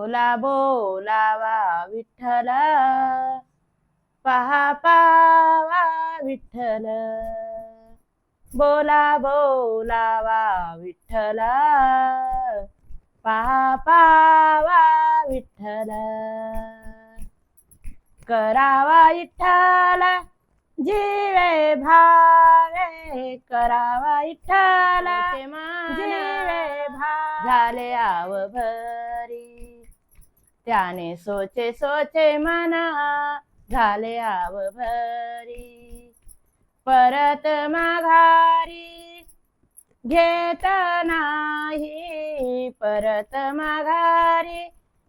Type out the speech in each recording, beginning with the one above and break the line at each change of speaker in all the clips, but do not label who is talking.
बोला बोलावा विठ्ठल, पहा पावा विठ्ठल. बोला बोलावा विठ्ठल, पहा पावा विठ्ठल. करावा विठ्ठल जीवे भावे, करावा विठ्ठल जीवे भावे. झाले आव भरी त्याने सोचे सोचे मना, झाले आव भरी परत माघारी घेत नाही, परत माघारी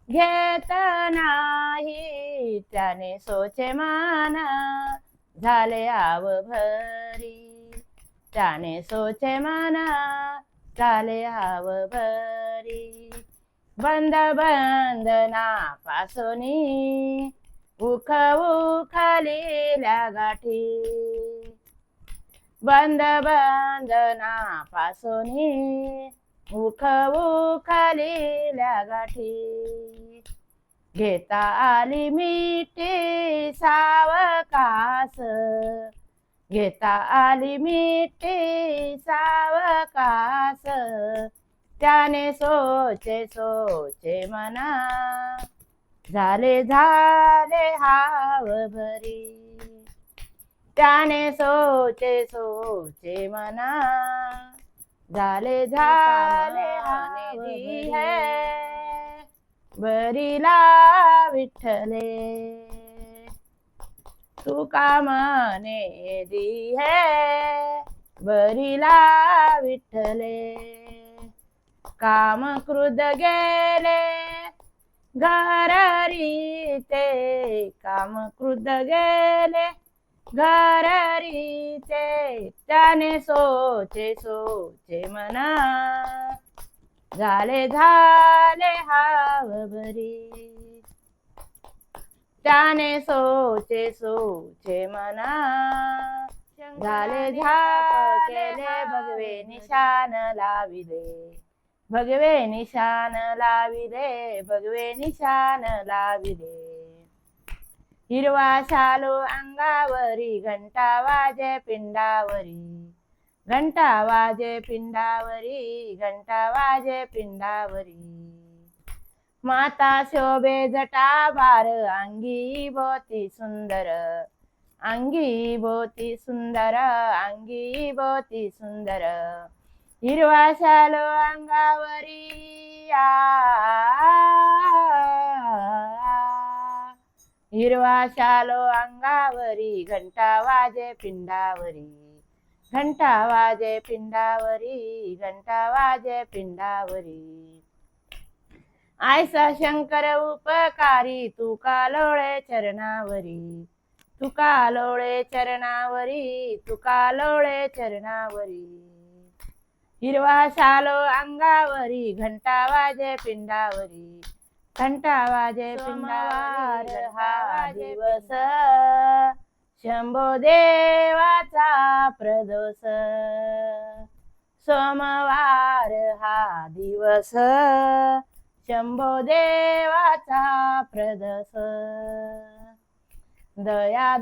घेत नाही. त्याने सोचे मना, झाले आव भरी, त्याने सोचे मना, झाले आव भरी. बंद बंधना पासोनी उख उखलेल्या गाठी, बंद बंधना पासोनी उख उखलेल्या गाठी. घेता आली मिठी सावकाश, घेता आली मिठी सावकाश. त्याने सोचे सोचे मना, झाले झाले हाव भरी. त्याने सोचे सोचे मना, झाले झाले हाव भरी. बरीला विठ्ठले तू कामने दी है, बरीला विठ्ठले. काम क्रुद्ध गेले घररी ते, काम क्रुद्ध गेले घररी ते. त्याने सोचे सोचे मना, झाले झाले हाव भरी. त्याने सोचे सोचे मना, झाले झाले. भगवे निशान लाविले, भगवे निशान लाविले, भगवे निशान लाविले. हिरवा शालू अंगावरी, घंटा वाजे पिंडावरी, घंटा वाजे पिंडावरी, घंटा वाजे पिंडावरी. माता शोभे जटा बार, अंगी भोवती सुंदर, अंगी भोवती सुंदर, अंगी भोवती सुंदर. हिरवा शालो अंगावरी, हिरवा शालो अंगावरी, घंटा वाजे पिंडावरी, घंटा वाजे पिंडावरी, घंटा वाजे पिंडावरी. आयसा शंकर उपकारी, तुका लोळे चरणावरी, तुका लोळे चरणावरी, तुका लोळे चरणावरी. हिरवा शालो अंगावरी, घंटा वाजे पिंडावरी, घंटा वाजे पिंडावरी. हा दिवस शंभो देवाचा प्रदोष, सोमवार हा दिवस शंभो देवाचा प्रदोष. दया